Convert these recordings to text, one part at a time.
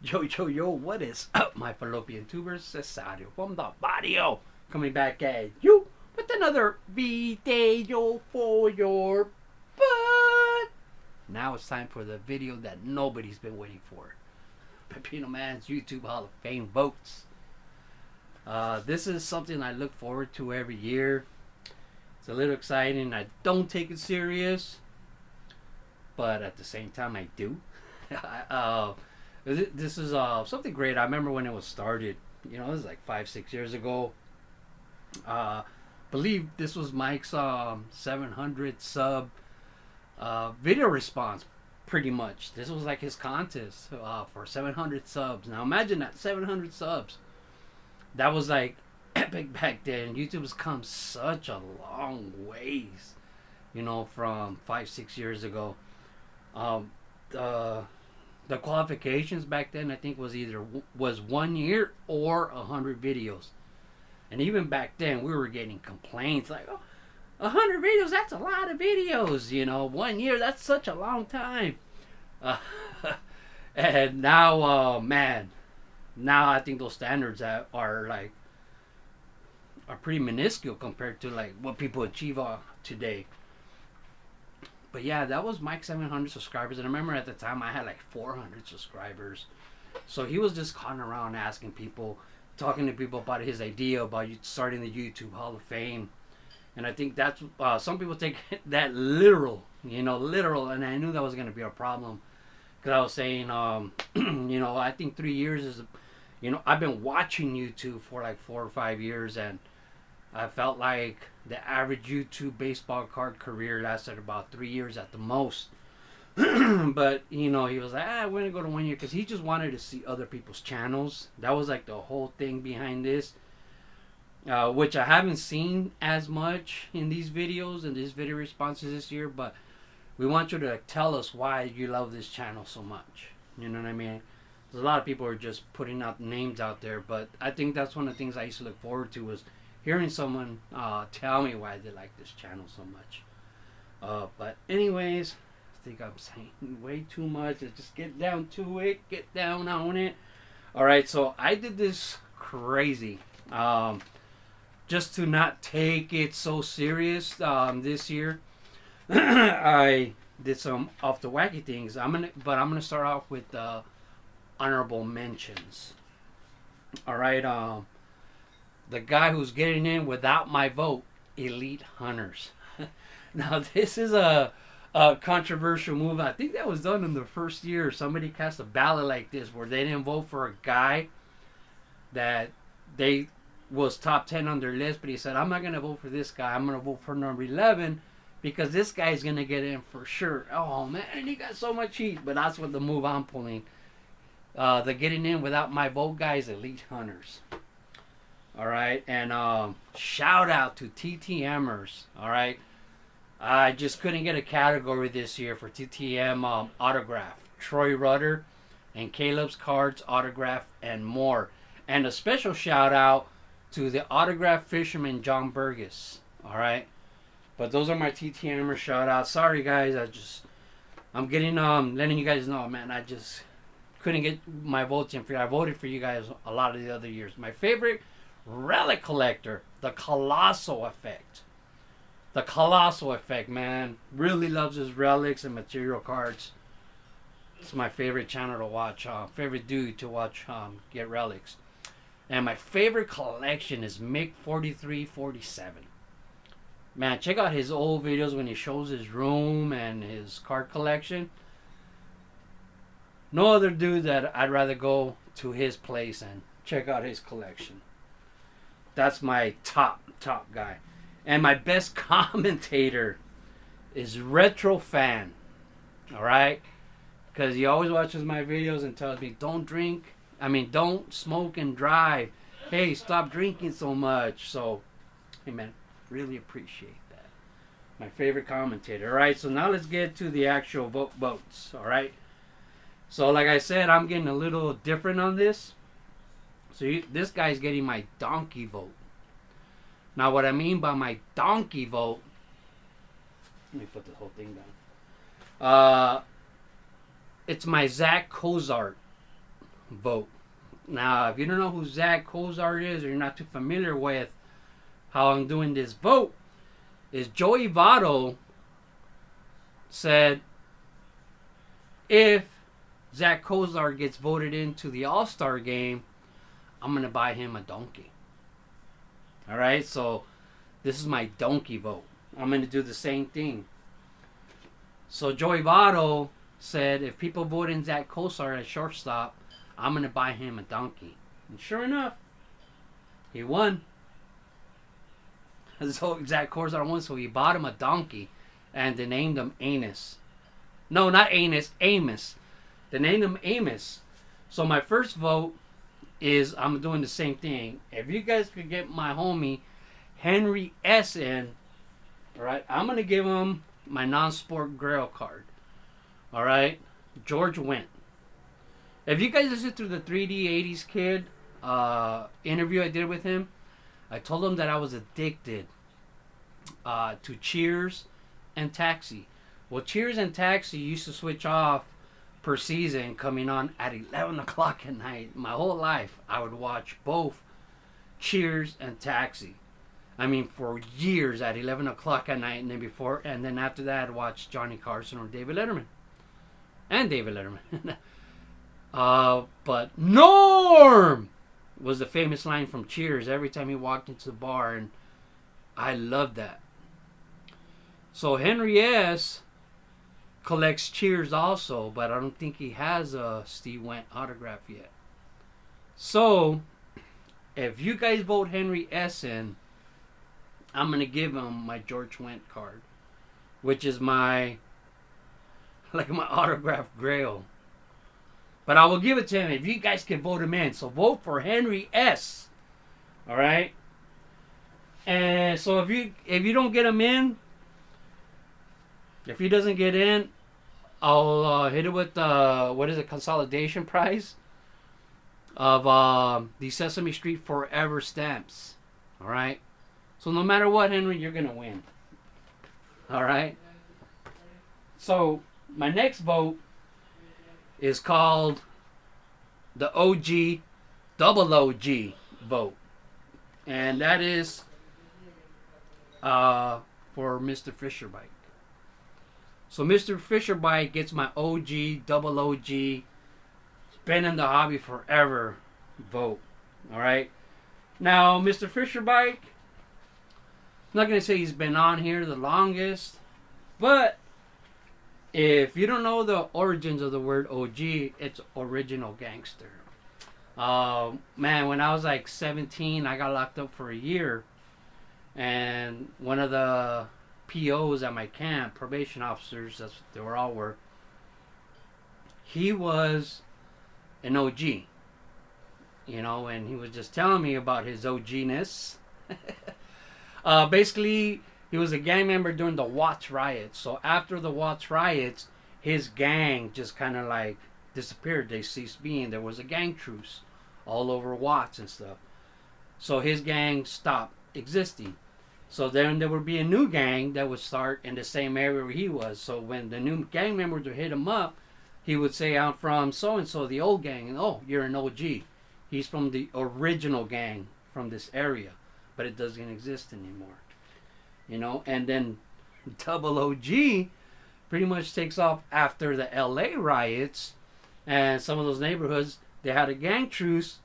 Yo, what is up, my fallopian tubers? Cesario from the barrio, coming back at you with another video for your butt. Now it's time for the video that nobody's been waiting for. Pepino Man's YouTube Hall of Fame votes. This is something I look forward to every year. It's a little exciting. I don't take it serious, but at the same time I do. This is something great. I remember when it was started. You know, it was like 5-6 years ago. Believe this was Mike's 700 sub video response. Pretty much, this was like his contest for 700 subs. Now imagine that, 700 subs. That was like epic back then. YouTube has come such a long ways, you know, from 5-6 years ago. The qualifications back then, I think, was 1 year or 100 videos. And even back then, we were getting complaints like, "Oh, 100 videos, that's a lot of videos, you know. 1 year, that's such a long time." And now, man, now I think those standards are pretty minuscule compared to like what people achieve today. But yeah, that was Mike's 700 subscribers, and I remember at the time I had like 400 subscribers. So he was just calling around asking people, talking to people about his idea about starting the YouTube Hall of Fame. And I think that's some people take that literal, literal, and I knew that was going to be a problem. Because I was saying, I think 3 years is, I've been watching YouTube for like 4 or 5 years, and I felt like the average YouTube baseball card career lasted about 3 years at the most. But, he was like, we're going to go to 1 year, because he just wanted to see other people's channels. That was like the whole thing behind this. Which I haven't seen as much in these videos and these video responses this year, but we want you to tell us why you love this channel so much. You know what I mean? There's a lot of people are just putting out names out there, but I think that's one of the things I used to look forward to, was hearing someone tell me why they like this channel so much. But anyways, I think I'm saying way too much. Let's just get down to it. Get down on it. Alright, so I did this crazy. Just to not take it so serious this year. I did some off the wacky things. I'm gonna start off with honorable mentions. All right, the guy who's getting in without my vote, Elite Hunters. Now this is a controversial move. I think that was done in the first year. Somebody cast a ballot like this where they didn't vote for a guy that they was top 10 on their list, but he said, I'm not going to vote for this guy. I'm going to vote for number 11 because this guy's going to get in for sure. Oh, man, he got so much heat, but that's what the move I'm pulling. The getting in without my vote guys, Elite Hunters. All right, and shout out to TTMers. All right, I just couldn't get a category this year for TTM autograph. Troy Rudder and Caleb's cards, autograph, and more. And a special shout out to the autograph fisherman John Burgess. All right, but those are my TTMer shout outs. Sorry guys, I'm getting letting you guys know, man. I just couldn't get my votes in for you. I voted for you guys a lot of the other years. My favorite relic collector, the Colossal Effect. The Colossal Effect, man, really loves his relics and material cards. It's my favorite channel to watch. Favorite dude to watch get relics. And my favorite collection is Mick 4347. Man, check out his old videos when he shows his room and his card collection. No other dude that I'd rather go to his place and check out his collection. That's my top guy. And my best commentator is Retro Fan. Alright? Because he always watches my videos and tells me, don't smoke and drive. Hey, stop drinking so much. So, hey man, really appreciate that. My favorite commentator. Alright, so now let's get to the actual votes. Alright. So like I said, I'm getting a little different on this. So this guy's getting my donkey vote. Now what I mean by my donkey vote, let me put the whole thing down. It's my Zach Cozart vote. Now, if you don't know who Zach Kozar is, or you're not too familiar with how I'm doing this vote, is Joey Votto said if Zach Kozar gets voted into the All-Star game, I'm going to buy him a donkey. Alright, so this is my donkey vote. I'm going to do the same thing. So Joey Votto said if people vote in Zach Kozar as shortstop, I'm going to buy him a donkey. And sure enough, he won. So Zach Kozar won, so he bought him a donkey. And they named him Anus. No, not Anus, Amos. They named him Amos. So my first vote is I'm doing the same thing. If you guys could get my homie Henry S. in, alright, I'm going to give him my non-sport Grail card. Alright, George Wendt. If you guys listen to the 3D 80s Kid interview I did with him, I told him that I was addicted to Cheers and Taxi. Well, Cheers and Taxi used to switch off per season, coming on at 11 o'clock at night. My whole life, I would watch both Cheers and Taxi. I mean, for years at 11 o'clock at night, and then after that, I'd watch Johnny Carson or David Letterman. And David Letterman. But Norm was the famous line from Cheers every time he walked into the bar, and I loved that. So Henry S. collects Cheers also, but I don't think he has a Steve Wendt autograph yet. So, if you guys vote Henry S. in, I'm going to give him my George Wendt card, which is my autograph Grail. But I will give it to him if you guys can vote him in. So vote for Henry S. Alright? And so if you don't get him in, if he doesn't get in, I'll hit it with consolidation prize of the Sesame Street Forever stamps. Alright? So no matter what, Henry, you're going to win. Alright? So my next vote is called the OG double OG vote. And that is for Mr. Fisher Bike. So Mr. Fisher Bike gets my OG double OG been in the hobby forever vote. Alright? Now, Mr. Fisher Bike, I'm not going to say he's been on here the longest, but if you don't know the origins of the word OG, it's original gangster. Man, when I was like 17, I got locked up for a year. And one of the POs at my camp, probation officers, that's what they were all were, he was an OG. You know, and he was just telling me about his OG-ness. Basically, he was a gang member during the Watts riots. So after the Watts riots, his gang just kind of like disappeared. They ceased being. There was a gang truce all over Watts and stuff. So his gang stopped existing. So then there would be a new gang that would start in the same area where he was. So when the new gang members would hit him up, he would say, I'm from so-and-so, the old gang. And, oh, you're an OG. He's from the original gang from this area. But it doesn't exist anymore. You know, and then double OG pretty much takes off after the LA riots, and some of those neighborhoods, they had a gang truce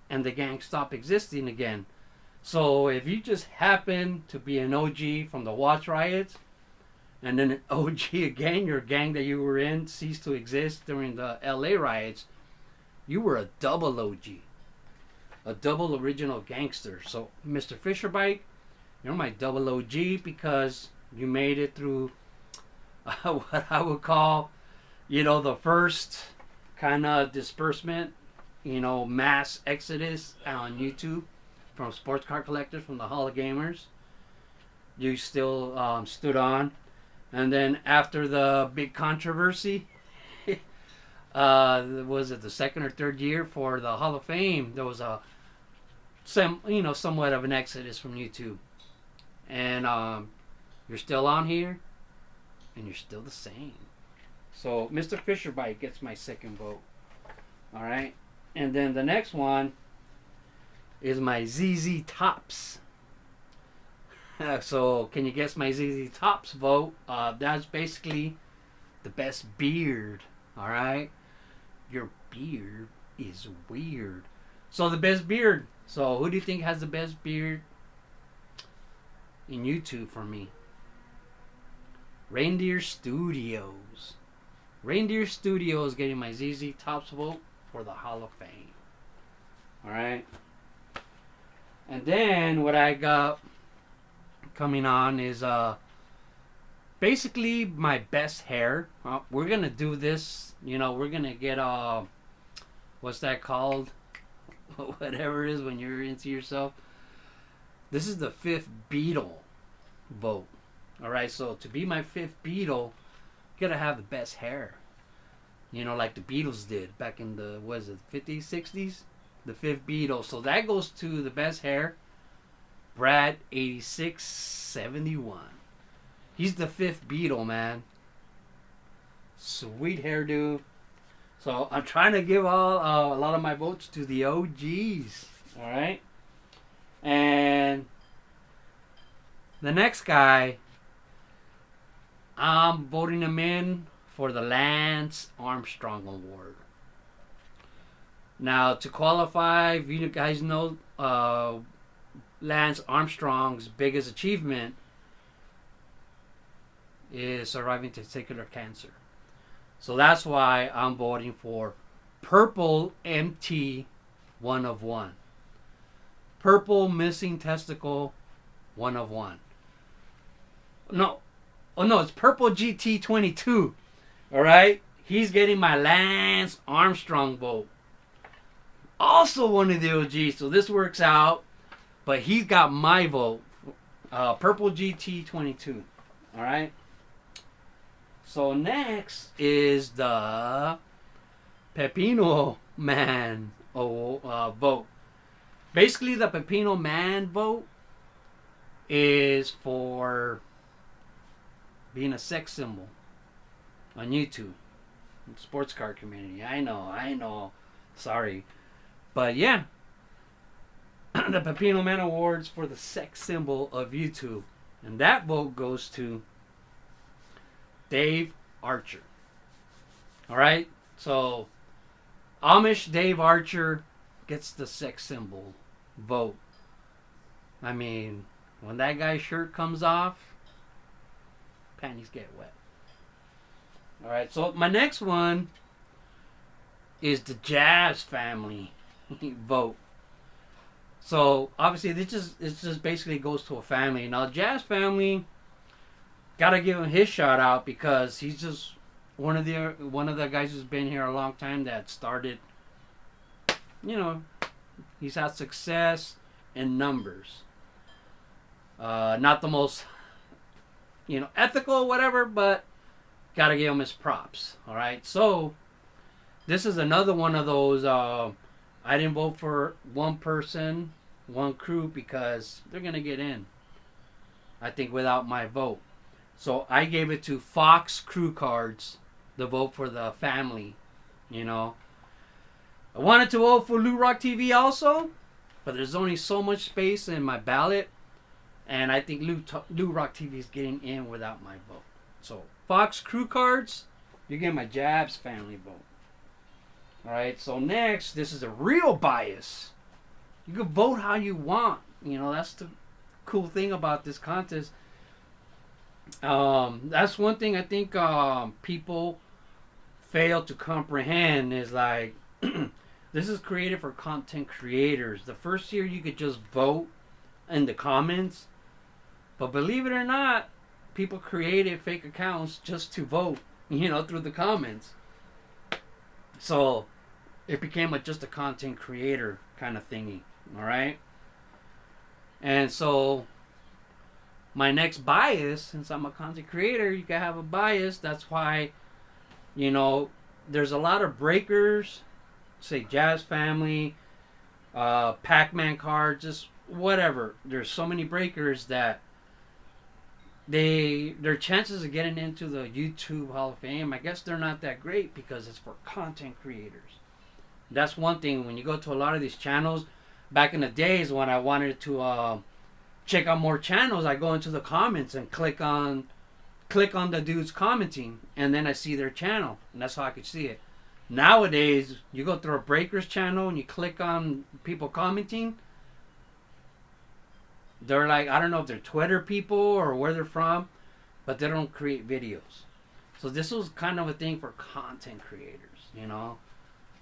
and the gang stopped existing again. So if you just happen to be an OG from the Watts riots and then an OG again, your gang that you were in ceased to exist during the LA riots, you were a double OG, a double original gangster. So Mr. Fisher Bike, you're my double OG because you made it through what I would call, you know, the first kind of disbursement, you know, mass exodus on YouTube from sports car collectors from the Hall of Gamers. You still stood on. And then after the big controversy, was it the second or third year for the Hall of Fame, there was somewhat of an exodus from YouTube. And you're still on here, and you're still the same. So Mr. Fisher Bike gets my second vote. All right, and And then the next one is my ZZ Tops. So can you guess my ZZ Tops vote? That's basically the best beard. Alright? Your beard is weird. So the best beard. So who do you think has the best beard in YouTube for me? Reindeer Studios. Reindeer Studios getting my ZZ Tops vote for the Hall of Fame. Alright? And then what I got coming on is basically my best hair. We're gonna do this, you know, we're gonna get what's that called? Whatever it is when you're into yourself. This is the 5th Beatle vote. Alright, so to be my 5th Beatle, you gotta have the best hair. You know, like the Beatles did back in the, what is it, 50s, 60s? The 5th Beatle. So that goes to the best hair, Brad 8671. He's the 5th Beatle, man. Sweet hairdo. So I'm trying to give a lot of my votes to the OGs. Alright? And the next guy, I'm voting him in for the Lance Armstrong Award. Now, to qualify, if you guys know, Lance Armstrong's biggest achievement is surviving testicular cancer. So that's why I'm voting for Purple MT 1 of 1. Purple missing testicle 1 of 1. No. Oh no, it's Purple GT 22. Alright? He's getting my Lance Armstrong vote. Also one of the OGs, so this works out. But he's got my vote. Purple GT 22. Alright? So next is the Pepino Man vote. Basically, the Pepino Man vote is for being a sex symbol on YouTube. Sports car community. I know. Sorry. But yeah. The Pepino Man Awards for the sex symbol of YouTube. And that vote goes to Dave Archer. Alright? So, Amish Dave Archer gets the sex symbol vote. I mean, when that guy's shirt comes off, panties get wet. Alright, so my next one is the Jazz family vote. So, obviously, it just basically goes to a family. Now, Jazz family, gotta give him his shout out because he's just one of the guys who's been here a long time that started, you know, he's had success in numbers. Not the most, you know, ethical, whatever, but gotta give him his props. Alright, so this is another one of those, I didn't vote for one person, one crew, because they're gonna get in, I think, without my vote. So I gave it to Fox Crew Cards, the vote for the family, you know. I wanted to vote for Lou Rock TV also, but there's only so much space in my ballot, and I think Lou Rock TV is getting in without my vote. So Fox Crew Cards, you get my Jabs family vote. Alright, so next, this is a real bias. You can vote how you want. You know, that's the cool thing about this contest. That's one thing I think people fail to comprehend is like, this is created for content creators. The first year you could just vote in the comments, but believe it or not, people created fake accounts just to vote, you know, through the comments. So it became just a content creator kind of thingy. Alright? And so my next bias, since I'm a content creator, you can have a bias. That's why, you know, there's a lot of breakers, say Jazz Family, Pac-Man cards, just whatever. There's so many breakers that their chances of getting into the YouTube Hall of Fame, I guess they're not that great because it's for content creators. That's one thing. When you go to a lot of these channels, back in the days when I wanted to check out more channels, I go into the comments and click on the dudes commenting, and then I see their channel, and that's how I could see it. Nowadays, you go through a Breakers channel and you click on people commenting. They're like, I don't know if they're Twitter people or where they're from, but they don't create videos. So this was kind of a thing for content creators, you know.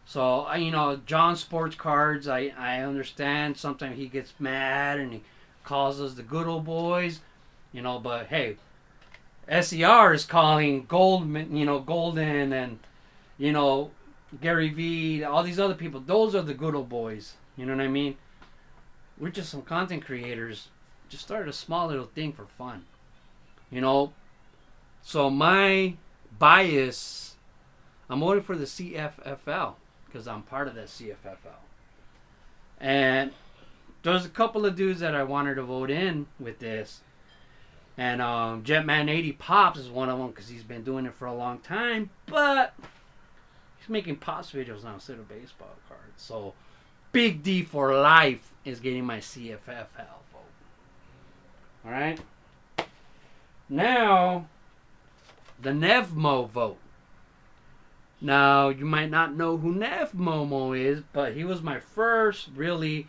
So, you know, John Sports Cards, I understand. Sometimes he gets mad and he calls us the good old boys, you know. But hey, SER is calling Goldman, you know, Golden, and you know, Gary Vee, all these other people. Those are the good old boys. You know what I mean? We're just some content creators. Just started a small little thing for fun, you know. So my bias, I'm voting for the CFFL because I'm part of that CFFL. And there's a couple of dudes that I wanted to vote in with this. And Jetman 80 Pops is one of them because he's been doing it for a long time. But he's making Pops videos now instead of baseball cards. So Big D for life is getting my CFFL vote. Alright? Now, the Nevmo vote. Now, you might not know who Nevmomo is, but he was my first really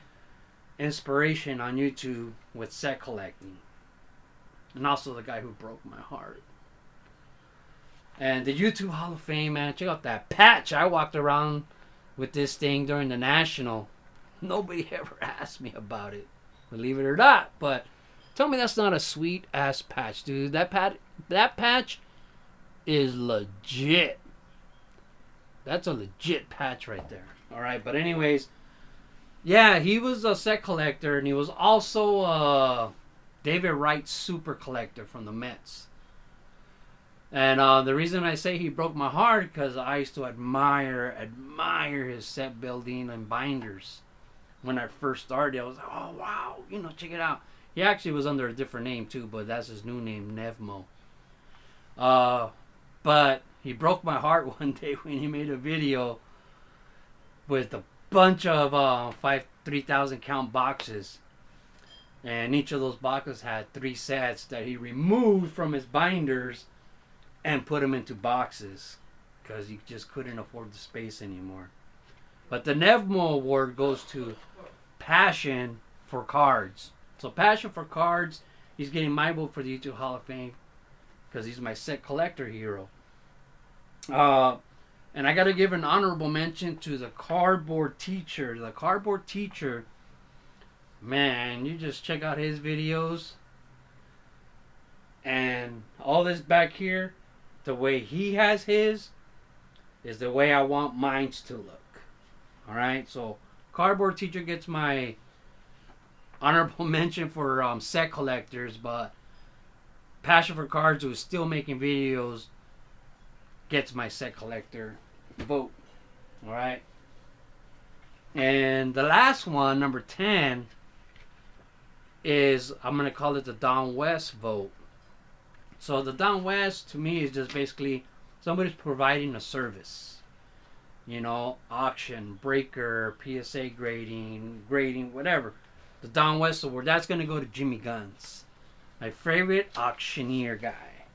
inspiration on YouTube with set collecting. And also the guy who broke my heart. And the YouTube Hall of Fame, man, check out that patch. I walked around with this thing during the National. Nobody ever asked me about it, believe it or not. But tell me that's not a sweet ass patch, dude. That patch is legit. That's a legit patch right there. Alright, but anyways, yeah, he was a set collector, and he was also a David Wright super collector from the Mets. And the reason I say he broke my heart, because I used to admire his set building and binders. When I first started, I was like, oh wow, you know, check it out. He actually was under a different name too, but that's his new name, Nevmo. But he broke my heart one day when he made a video with a bunch of 3,000 count boxes. And each of those boxes had 3 sets that he removed from his binders and put them into boxes because he just couldn't afford the space anymore. But the Nevmo Award goes to Passion for Cards. So Passion for Cards, he's getting my vote for the YouTube Hall of Fame because he's my set collector hero. And I got to give an honorable mention to the Cardboard Teacher. The Cardboard Teacher, man, you just check out his videos. And all this back here, the way he has his, is the way I want mine to look. Alright, so Cardboard Teacher gets my honorable mention for set collectors, but Passion for Cards, who's still making videos, gets my set collector vote. Alright. And the last one, number 10, is, I'm going to call it the Down West vote. So the Down West, to me, is just basically somebody's providing a service. You know, auction, breaker, PSA grading, whatever. The Down West Award, that's going to go to Jimmy Guns. My favorite auctioneer guy.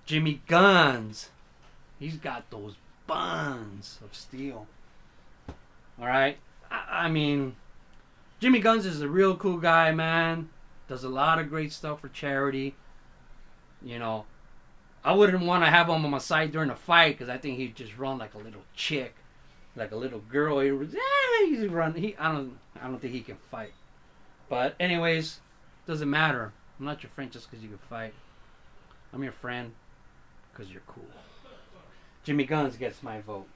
Jimmy Guns. He's got those buns of steel. Alright? I mean, Jimmy Guns is a real cool guy, man. Does a lot of great stuff for charity. You know, I wouldn't want to have him on my side during a fight because I think he'd just run like a little chick, like a little girl. He's run. I don't think he can fight. But anyways, doesn't matter. I'm not your friend just because you can fight. I'm your friend because you're cool. Jimmy Guns gets my vote.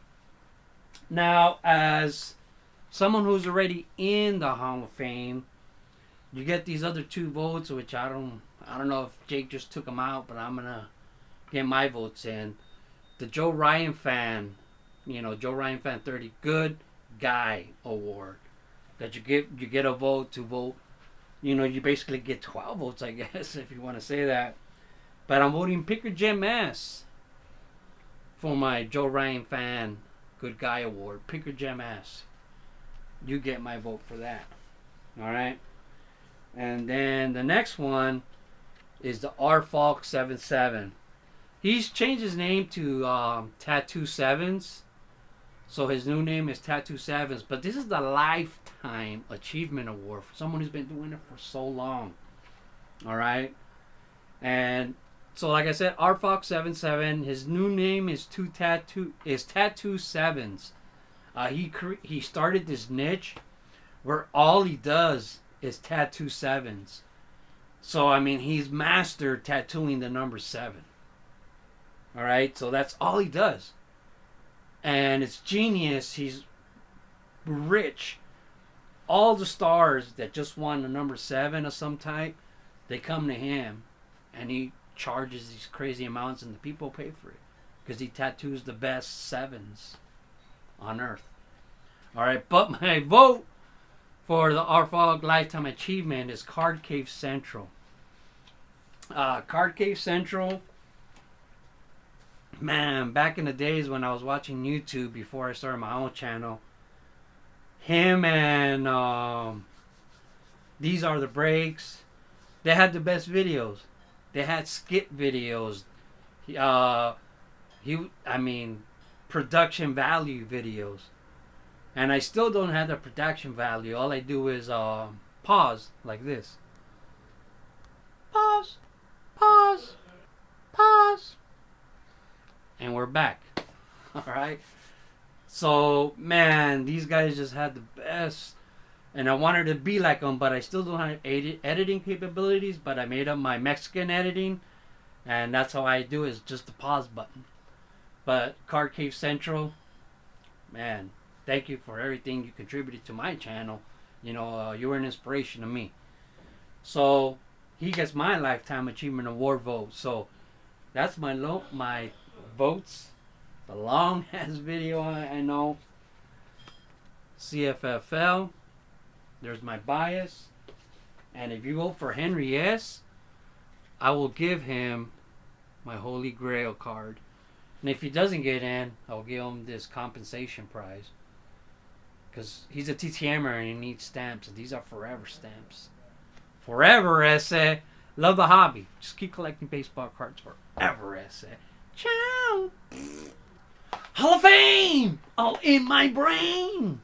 Now, as someone who's already in the Hall of Fame, you get these other 2 votes, which I don't know if Jake just took them out, but I'm gonna get my votes in. The Joe Ryan Fan, you know, Joe Ryan Fan 30 Good Guy Award, that you get a vote to vote. You know, you basically get 12 votes, I guess, if you want to say that. But I'm voting Picker Jim S for my Joe Ryan Fan Good Guy Award. Pick your gem ass. You get my vote for that. Alright? And then the next one is the RFalk77. He's changed his name to Tattoo Sevens. So his new name is Tattoo Sevens. But this is the Lifetime Achievement Award for someone who's been doing it for so long. Alright? And so like I said, RFalk77, his new name is Tattoo Sevens. He started this niche where all he does is tattoo sevens. So I mean, he's mastered tattooing the number 7. All right, so that's all he does, and it's genius. He's rich. All the stars that just won the number 7 of some type, they come to him, and he charges these crazy amounts, and the people pay for it because he tattoos the best 7s on earth. All right, but my vote for the RFalk Lifetime Achievement is Card Cave Central. Card Cave Central, man, back in the days when I was watching YouTube before I started my own channel, him and These Are the Breaks, they had the best videos. They had skit videos. Production value videos. And I still don't have the production value. All I do is pause like this. Pause, pause, pause. And we're back. Alright? So, man, these guys just had the best. And I wanted to be like them, but I still don't have editing capabilities. But I made up my Mexican editing. And that's how I do it, is just the pause button. But Card Cave Central, man, thank you for everything you contributed to my channel. You know, you were an inspiration to me. So he gets my Lifetime Achievement Award vote. So that's my votes. The long ass video, I know. CFFL. There's my bias. And if you vote for Henry S., I will give him my Holy Grail card. And if he doesn't get in, I'll give him this compensation prize. Because he's a TTMer and he needs stamps. And these are forever stamps. Forever, S.A. Love the hobby. Just keep collecting baseball cards forever, S.A. Ciao. Hall of Fame! All in my brain.